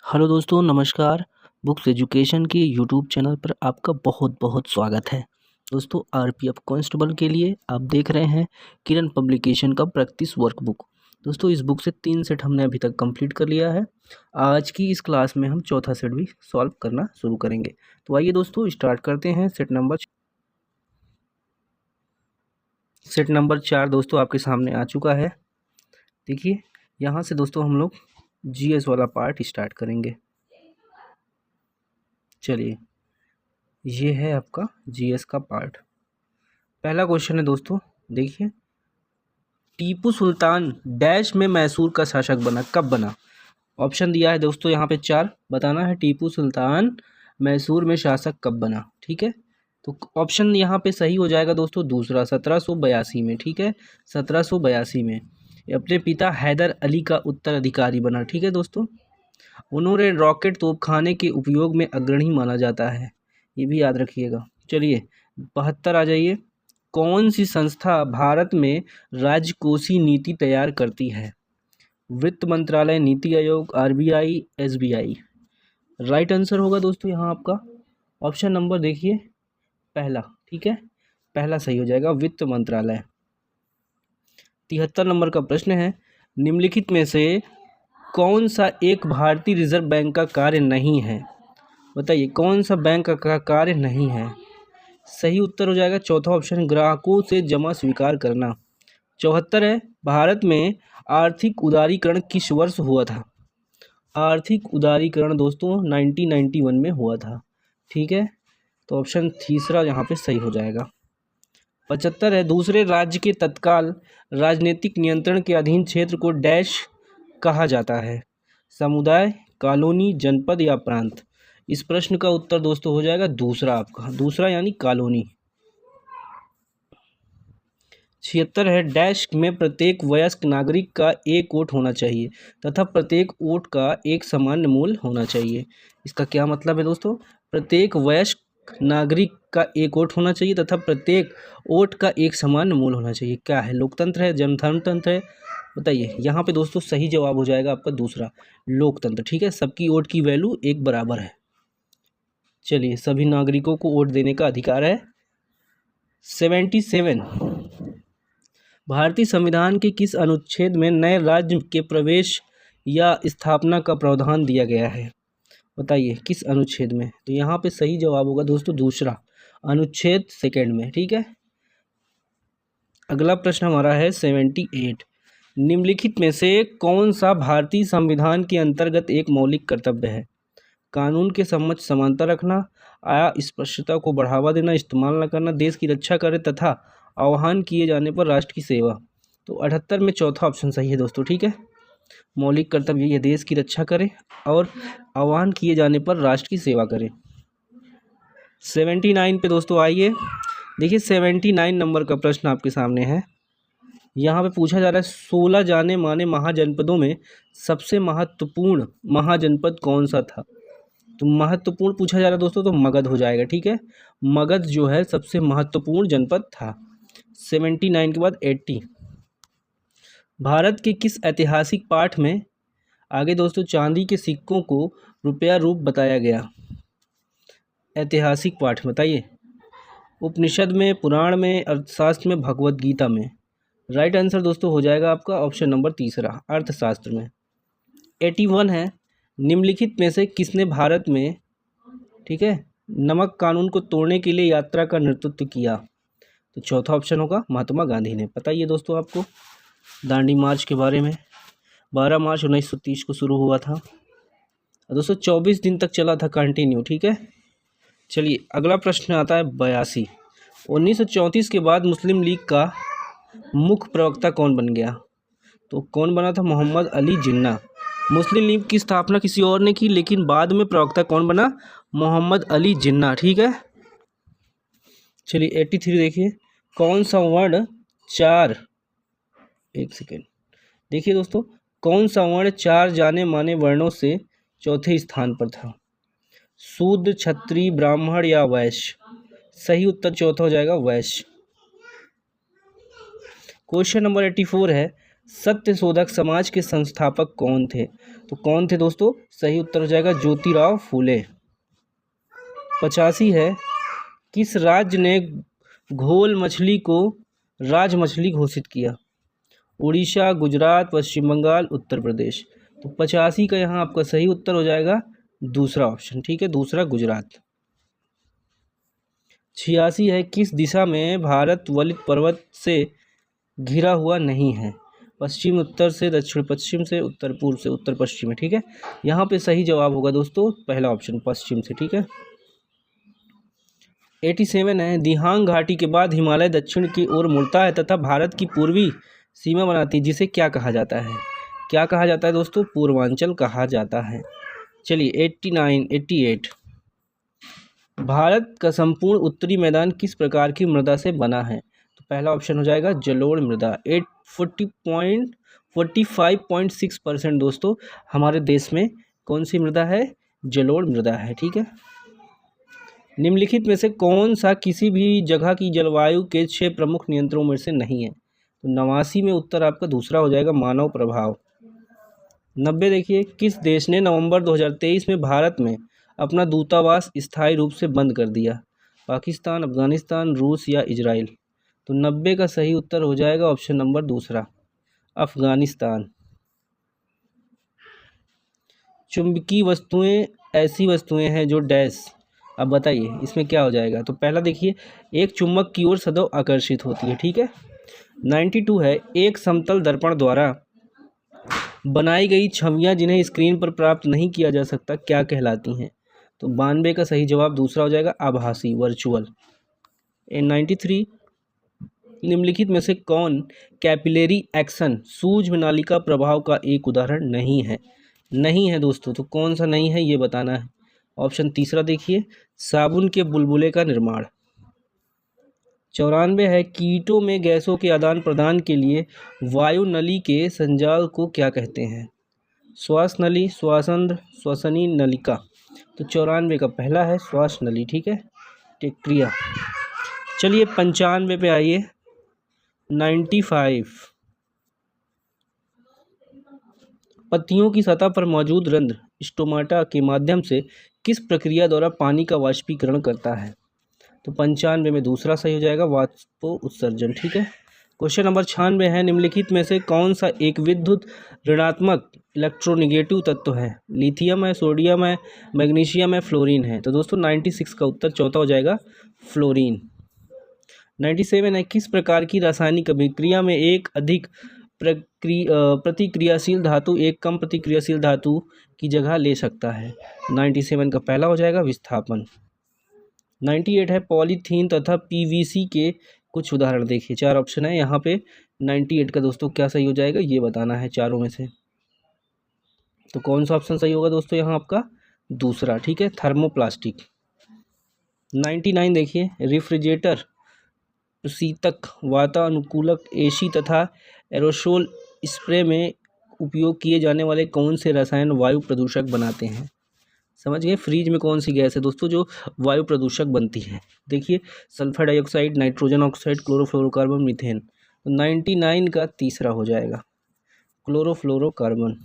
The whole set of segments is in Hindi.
हेलो दोस्तों, नमस्कार। बुक्स एजुकेशन के यूट्यूब चैनल पर आपका बहुत बहुत स्वागत है। दोस्तों, आरपीएफ कांस्टेबल के लिए आप देख रहे हैं किरण पब्लिकेशन का प्रैक्टिस वर्कबुक। दोस्तों, इस बुक से 3 सेट हमने अभी तक कंप्लीट कर लिया है। आज की इस क्लास में हम चौथा सेट भी सॉल्व करना शुरू करेंगे। तो आइए दोस्तों, स्टार्ट करते हैं। सेट नंबर 4 दोस्तों आपके सामने आ चुका है। देखिए, यहाँ से दोस्तों हम लोग जीएस वाला पार्ट स्टार्ट करेंगे। चलिए, ये है आपका जीएस का पार्ट। पहला क्वेश्चन है दोस्तों, देखिए, टीपू सुल्तान डैश में मैसूर का शासक बना, कब बना? ऑप्शन दिया है दोस्तों यहाँ पे 4। बताना है टीपू सुल्तान मैसूर में शासक कब बना। ठीक है, तो ऑप्शन यहाँ पे सही हो जाएगा दोस्तों दूसरा, 1782 में। ठीक है, 1782 में ये अपने पिता हैदर अली का उत्तराधिकारी बना। ठीक है दोस्तों, उन्होंने रॉकेट तोपखाने के उपयोग में अग्रणी माना जाता है, ये भी याद रखिएगा। चलिए, 72 आ जाइए। कौन सी संस्था भारत में राजकोषीय नीति तैयार करती है? वित्त मंत्रालय, NITI Aayog, RBI, SBI. Right answer होगा दोस्तों यहाँ आपका ऑप्शन नंबर देखिए पहला। ठीक है, पहला सही हो जाएगा, वित्त मंत्रालय। 73 नंबर का प्रश्न है, निम्नलिखित में से कौन सा एक भारतीय रिजर्व बैंक का कार्य नहीं है? बताइए, कौन सा बैंक का कार्य नहीं है? सही उत्तर हो जाएगा चौथा ऑप्शन, ग्राहकों से जमा स्वीकार करना। 74 है, भारत में आर्थिक उदारीकरण किस वर्ष हुआ था? आर्थिक उदारीकरण दोस्तों 1991 में हुआ था। ठीक है, तो ऑप्शन तीसरा यहाँ पे सही हो जाएगा। 75 है, दूसरे राज्य के तत्काल राजनीतिक नियंत्रण के अधीन क्षेत्र को डैश कहा जाता है? समुदाय, कॉलोनी, जनपद या प्रांत? इस प्रश्न का उत्तर दोस्तों हो जाएगा दूसरा आपका, दूसरा यानी कॉलोनी। 76 है, डैश में प्रत्येक वयस्क नागरिक का एक वोट होना चाहिए तथा प्रत्येक वोट का एक समान मूल्य होना चाहिए। इसका क्या मतलब है दोस्तों? प्रत्येक वयस्क नागरिक का एक वोट होना चाहिए तथा प्रत्येक वोट का एक समान मूल्य होना चाहिए। क्या है, लोकतंत्र है, जनधर्मतंत्र है? बताइए। यहाँ पे दोस्तों सही जवाब हो जाएगा आपका दूसरा, लोकतंत्र। ठीक है, सबकी वोट की वैल्यू एक बराबर है। चलिए, सभी नागरिकों को वोट देने का अधिकार है। 77, भारतीय संविधान के किस अनुच्छेद में नए राज्य के प्रवेश या स्थापना का प्रावधान दिया गया है? बताइए, किस अनुच्छेद में? तो यहाँ पे सही जवाब होगा दोस्तों दूसरा, अनुच्छेद 2 में। ठीक है, अगला प्रश्न हमारा है 78, निम्नलिखित में से कौन सा भारतीय संविधान के अंतर्गत एक मौलिक कर्तव्य है? कानून के समक्ष समानता रखना, अस्पृश्यता को बढ़ावा देना, इस्तेमाल न करना, देश की रक्षा करे तथा आह्वान किए जाने पर राष्ट्र की सेवा। तो 78 में चौथा ऑप्शन सही है दोस्तों। ठीक है, मौलिक कर्तव्य ये देश की रक्षा करे और आह्वान किए जाने पर राष्ट्र की सेवा करे। 79 पे दोस्तों आइए, देखिए 79 नंबर का प्रश्न आपके सामने है। यहाँ पे पूछा जा रहा है 16 जाने माने महाजनपदों में सबसे महत्वपूर्ण महाजनपद कौन सा था? तो महत्वपूर्ण पूछा जा रहा है दोस्तों, तो मगध हो जाएगा। ठीक है, मगध जो है सबसे महत्वपूर्ण जनपद था। 79 के बाद 80, भारत के किस ऐतिहासिक पाठ में आगे दोस्तों चांदी के सिक्कों को रुपया रूप बताया गया? ऐतिहासिक पाठ बताइए। उपनिषद में, पुराण में, अर्थशास्त्र में, भगवत गीता में? राइट आंसर दोस्तों हो जाएगा आपका ऑप्शन नंबर तीसरा, अर्थशास्त्र में। 81 है, निम्नलिखित में से किसने भारत में, ठीक है, नमक कानून को तोड़ने के लिए यात्रा का नेतृत्व किया? तो चौथा ऑप्शन होगा महात्मा गांधी ने। पता ही है दोस्तों आपको दांडी मार्च के बारे में, 12 मार्च 1930 को शुरू हुआ था दोस्तों, 24 दिन तक चला था कंटिन्यू। ठीक है, चलिए अगला प्रश्न आता है 82, 1934 के बाद मुस्लिम लीग का मुख्य प्रवक्ता कौन बन गया? तो कौन बना था? मोहम्मद अली जिन्ना। मुस्लिम लीग की स्थापना किसी और ने की, लेकिन बाद में प्रवक्ता कौन बना? मोहम्मद अली जिन्ना। ठीक है, चलिए 83 देखिए, कौन सा वर्ण 4, एक सेकेंड, देखिए दोस्तों, कौन सा वर्ण 4 जाने माने वर्णों से चौथे स्थान पर था? शूद्र, क्षत्रिय, ब्राह्मण या वैश्य? सही उत्तर चौथा हो जाएगा वैश्य। क्वेश्चन नंबर 84 है, सत्य शोधक समाज के संस्थापक कौन थे? तो कौन थे दोस्तों? सही उत्तर हो जाएगा ज्योतिराव फूले। 85 है, किस राज्य ने घोल मछली को राज मछली घोषित किया? उड़ीसा, गुजरात, पश्चिम बंगाल, उत्तर प्रदेश। तो 85 का यहाँ आपका सही उत्तर हो जाएगा दूसरा ऑप्शन, ठीक है, दूसरा गुजरात। 86 है, किस दिशा में भारत वलित पर्वत से घिरा हुआ नहीं है? पश्चिम उत्तर से, दक्षिण पश्चिम से, उत्तर पूर्व से, उत्तर पश्चिम में, ठीक है। यहाँ पे सही जवाब होगा दोस्तों पहला ऑप्शन, पश्चिम से, ठीक है। 87 है, दिहांग घाटी के बाद हिमालय दक्षिण की ओर मुड़ता है तथा भारत की पूर्वी सीमा बनाती है, जिसे क्या कहा जाता है? क्या कहा जाता है दोस्तों? पूर्वांचल कहा जाता है। चलिए 88 भारत का संपूर्ण उत्तरी मैदान किस प्रकार की मृदा से बना है? तो पहला ऑप्शन हो जाएगा जलोढ़ मृदा। 45.6% दोस्तों हमारे देश में कौन सी मृदा है? जलोढ़ मृदा है, ठीक है। निम्नलिखित में से कौन सा किसी भी जगह की जलवायु के 6 प्रमुख नियंत्रणों में से नहीं है? तो 89 में उत्तर आपका दूसरा हो जाएगा मानव प्रभाव। 90 देखिए, किस देश ने नवंबर 2023 में भारत में अपना दूतावास स्थायी रूप से बंद कर दिया? पाकिस्तान, अफगानिस्तान, रूस या इजराइल? तो 90 का सही उत्तर हो जाएगा ऑप्शन नंबर दूसरा, अफगानिस्तान। चुंबकीय वस्तुएं ऐसी वस्तुएं हैं जो डैश, अब बताइए इसमें क्या हो जाएगा? तो पहला देखिए, एक चुंबक की ओर सदैव आकर्षित होती है, ठीक है। 92 है, एक समतल दर्पण द्वारा बनाई गई छवियां जिन्हें स्क्रीन पर प्राप्त नहीं किया जा सकता क्या कहलाती हैं? तो 92 का सही जवाब दूसरा हो जाएगा आभासी, वर्चुअल। 93, निम्नलिखित में से कौन कैपिलरी एक्शन सूक्ष्म नालिका प्रभाव का एक उदाहरण नहीं है? नहीं है दोस्तों, तो कौन सा नहीं है ये बताना है। ऑप्शन तीसरा देखिए, साबुन के बुलबुले का निर्माण। 94 है, कीटों में गैसों के आदान प्रदान के लिए वायु नली के संजाल को क्या कहते हैं? श्वास नली, श्वासंध्र, श्वसनी नलिका। तो 94 का पहला है श्वास नली, ठीक है, क्रिया। चलिए 95 पे आइए। 95, पत्तियों की सतह पर मौजूद रंध्र स्टोमाटा के माध्यम से किस प्रक्रिया द्वारा पानी का वाष्पीकरण करता है? तो 95 में दूसरा सही हो जाएगा वाष्पो उत्सर्जन, ठीक है। क्वेश्चन नंबर 96 है, निम्नलिखित में से कौन सा एक विद्युत ऋणात्मक इलेक्ट्रोनिगेटिव तत्व है? लिथियम है, सोडियम है, मैग्नीशियम है, फ्लोरीन है? तो दोस्तों 96 का उत्तर चौथा हो जाएगा फ्लोरीन। 97 है, किस प्रकार की रासायनिक अभिक्रिया में एक अधिक प्रतिक्रियाशील धातु एक कम प्रतिक्रियाशील धातु की जगह ले सकता है? 97 का पहला हो जाएगा विस्थापन। 98 है, पॉलीथीन तथा पीवीसी के कुछ उदाहरण देखिए, 4 ऑप्शन है यहाँ पे। 98 का दोस्तों क्या सही हो जाएगा ये बताना है चारों में से। तो कौन सा ऑप्शन सही होगा दोस्तों यहाँ आपका? दूसरा, ठीक है, थर्मोप्लास्टिक। 99 देखिए, रेफ्रिजरेटर, शीतक, वातानुकूलक, एसी तथा एरोसोल स्प्रे में उपयोग किए जाने वाले कौन से रसायन वायु प्रदूषक बनाते हैं? समझ गए? फ्रिज में कौन सी गैस है दोस्तों जो वायु प्रदूषक बनती है? देखिए, sulphur dioxide, nitrogen oxide, chlorofluorocarbon, methane. तो 99 का तीसरा हो जाएगा क्लोरोफ्लोरोकार्बन।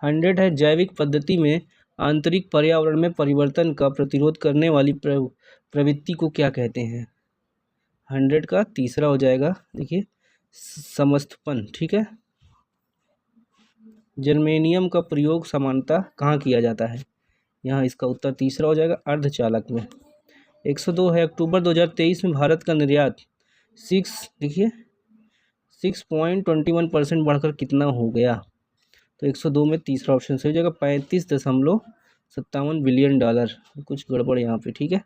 100 है, जैविक पद्धति में आंतरिक पर्यावरण में परिवर्तन का प्रतिरोध करने वाली प्रवृत्ति को क्या कहते हैं? 100 का तीसरा हो जाएगा, देखिए, समस्थपन, ठीक है। जर्मेनियम का प्रयोग सामान्यतः कहाँ किया जाता है? यहाँ इसका उत्तर तीसरा हो जाएगा अर्धचालक में। 102 है, अक्टूबर 2023 में भारत का निर्यात 6.21% बढ़कर कितना हो गया? तो 102 में तीसरा ऑप्शन सही हो जाएगा 35.57 बिलियन डॉलर। कुछ गड़बड़ यहाँ पे, ठीक है,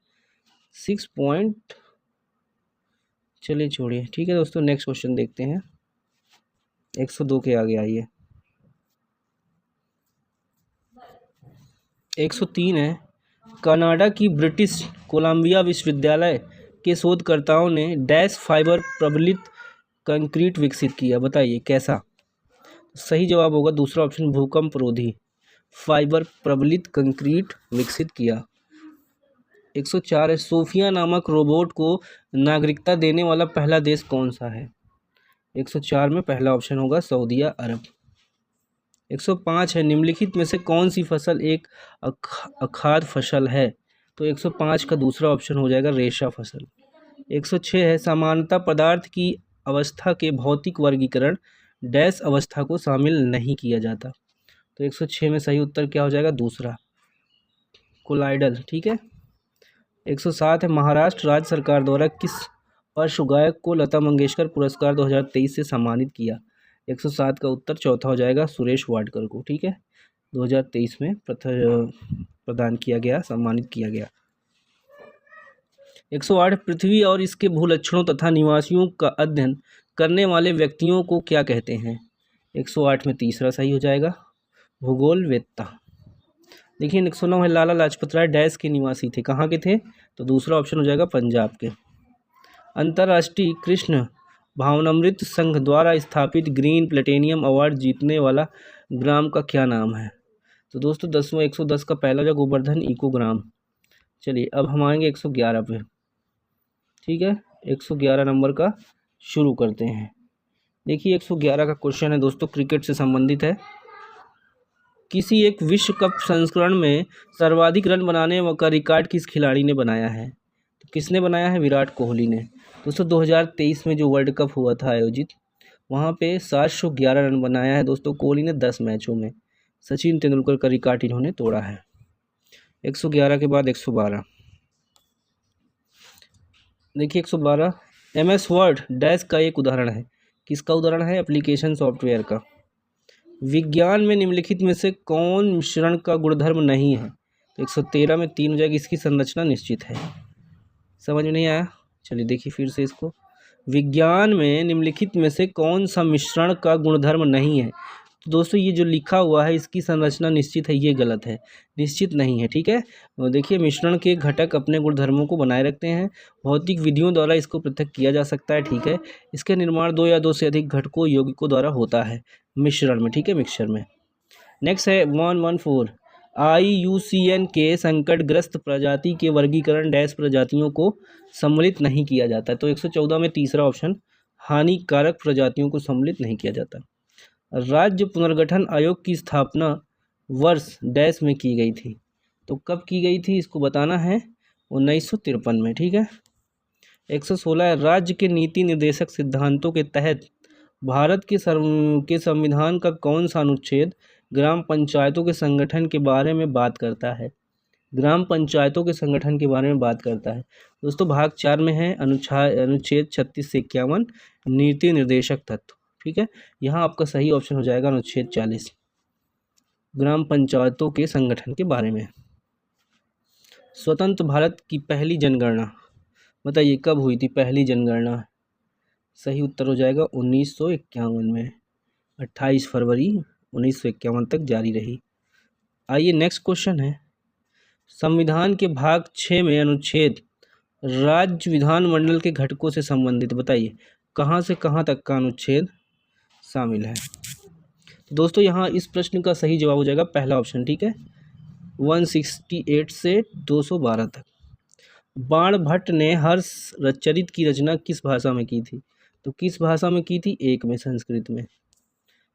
6 पॉइंट, चलिए छोड़िए, ठीक है दोस्तों। नेक्स्ट क्वेश्चन देखते हैं, 102 के आगे आइए। 103 है, कनाडा की ब्रिटिश कोलंबिया विश्वविद्यालय के शोधकर्ताओं ने डैश फाइबर प्रबलित कंक्रीट विकसित किया, बताइए कैसा? सही जवाब होगा दूसरा ऑप्शन, भूकंप रोधी फाइबर प्रबलित कंक्रीट विकसित किया। 104 है, सोफिया नामक रोबोट को नागरिकता देने वाला पहला देश कौन सा है? 104 में पहला ऑप्शन होगा सऊदीया अरब। 105 है, निम्नलिखित में से कौन सी फसल एक अखाद्य फसल है? तो 105 का दूसरा ऑप्शन हो जाएगा रेशा फसल। 106 है, सामान्यतः पदार्थ की अवस्था के भौतिक वर्गीकरण डैश अवस्था को शामिल नहीं किया जाता। तो 106 में सही उत्तर क्या हो जाएगा? दूसरा, कोलाइडल। ठीक है। 107 है, महाराष्ट्र राज्य सरकार द्वारा किस पार्श्व गायक को लता मंगेशकर पुरस्कार 2023 से सम्मानित किया? 107 का उत्तर चौथा हो जाएगा सुरेश वाडकर को। ठीक है, 2023 में प्रदान किया गया, सम्मानित किया गया। 108, पृथ्वी और इसके भूलक्षणों तथा निवासियों का अध्ययन करने वाले व्यक्तियों को क्या कहते हैं? 108 में तीसरा सही हो जाएगा, भूगोलवेत्ता। देखिए 109 है, लाला लाजपत राय डैश के निवासी थे, कहाँ के थे? तो दूसरा ऑप्शन हो जाएगा पंजाब के। अंतर्राष्ट्रीय कृष्ण भावनामृत संघ द्वारा स्थापित ग्रीन प्लेटिनियम अवार्ड जीतने वाला ग्राम का क्या नाम है? तो दोस्तों 110 का पहला जो गोवर्धन इको ग्राम। चलिए अब हम आएंगे 111 पे। ठीक है, 111 नंबर का शुरू करते हैं। देखिए 111 का क्वेश्चन है दोस्तों, क्रिकेट से संबंधित है। किसी एक विश्व कप संस्करण में सर्वाधिक रन बनाने का रिकॉर्ड किस खिलाड़ी ने बनाया है? तो किसने बनाया है? विराट कोहली ने। दोस्तों 2023 में जो वर्ल्ड कप हुआ था आयोजित, वहाँ पे 711 रन बनाया है दोस्तों कोहली ने 10 मैचों में। सचिन तेंदुलकर का रिकॉर्ड इन्होंने तोड़ा है। 111 के बाद 112। देखिए 112, MS वर्ड डैश का एक उदाहरण है। किसका उदाहरण है? एप्लीकेशन सॉफ्टवेयर का। विज्ञान में निम्नलिखित में से कौन मिश्रण का गुणधर्म नहीं है? तो 113 में 3 हो जाएगी, इसकी संरचना निश्चित है। समझ में नहीं आया? चलिए देखिए फिर से इसको, विज्ञान में निम्नलिखित में से कौन सा मिश्रण का गुणधर्म नहीं है? तो दोस्तों ये जो लिखा हुआ है इसकी संरचना निश्चित है, ये गलत है, निश्चित नहीं है। ठीक है, देखिए मिश्रण के घटक अपने गुणधर्मों को बनाए रखते हैं, भौतिक विधियों द्वारा इसको पृथक किया जा सकता है। ठीक है, इसके निर्माण 2 या 2 से अधिक घटकों यौगिकों द्वारा होता है मिश्रण में। ठीक है, मिक्सचर में। नेक्स्ट है 114, IUCN के संकटग्रस्त प्रजाति के वर्गीकरण डैश प्रजातियों को सम्मिलित नहीं किया जाता है। तो 114 में तीसरा ऑप्शन, हानिकारक प्रजातियों को सम्मिलित नहीं किया जाता। राज्य पुनर्गठन आयोग की स्थापना वर्ष डैश में की गई थी। तो कब की गई थी इसको बताना है, 1953 में। ठीक है। 116, राज्य के नीति निर्देशक सिद्धांतों के तहत भारत के संविधान का कौन सा अनुच्छेद ग्राम पंचायतों के संगठन के बारे में बात करता है? ग्राम पंचायतों के संगठन के बारे में बात करता है दोस्तों, भाग 4 में है अनुच्छेद 36 से 51 नीति निर्देशक तत्व। ठीक है, यहाँ आपका सही ऑप्शन हो जाएगा अनुच्छेद 40, ग्राम पंचायतों के संगठन के बारे में। स्वतंत्र भारत की पहली जनगणना बताइए कब हुई थी? पहली जनगणना सही उत्तर हो जाएगा 1951 में, 28 फरवरी 1951 तक जारी रही। आइए नेक्स्ट क्वेश्चन है, संविधान के भाग 6 में अनुच्छेद राज्य विधानमंडल के घटकों से संबंधित बताइए कहाँ से कहाँ तक का अनुच्छेद शामिल है? तो दोस्तों यहाँ इस प्रश्न का सही जवाब हो जाएगा पहला ऑप्शन। ठीक है, 168 से 212 तक। बाणभट्ट ने हर्षचरित की रचना किस भाषा में की थी? तो किस भाषा में की थी? एक में, संस्कृत में।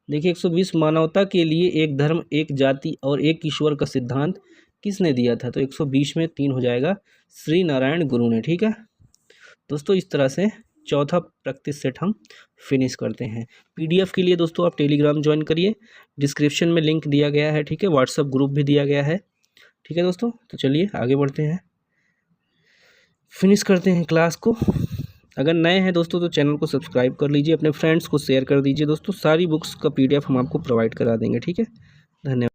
देखिए 120, मानवता के लिए एक धर्म, एक जाति और एक ईश्वर का सिद्धांत किसने दिया था? तो 120 में 3 हो जाएगा, श्री नारायण गुरु ने। ठीक है दोस्तों, इस तरह से चौथा प्रैक्टिस सेट हम फिनिश करते हैं। PDF के लिए दोस्तों आप टेलीग्राम ज्वाइन करिए, डिस्क्रिप्शन में लिंक दिया गया है। ठीक है, व्हाट्सअप ग्रुप भी दिया गया है। ठीक है दोस्तों, तो चलिए आगे बढ़ते हैं, फिनिश करते हैं क्लास को। अगर नए हैं दोस्तों तो चैनल को सब्सक्राइब कर लीजिए, अपने फ्रेंड्स को शेयर कर दीजिए दोस्तों। सारी बुक्स का PDF हम आपको प्रोवाइड करा देंगे। ठीक है, धन्यवाद।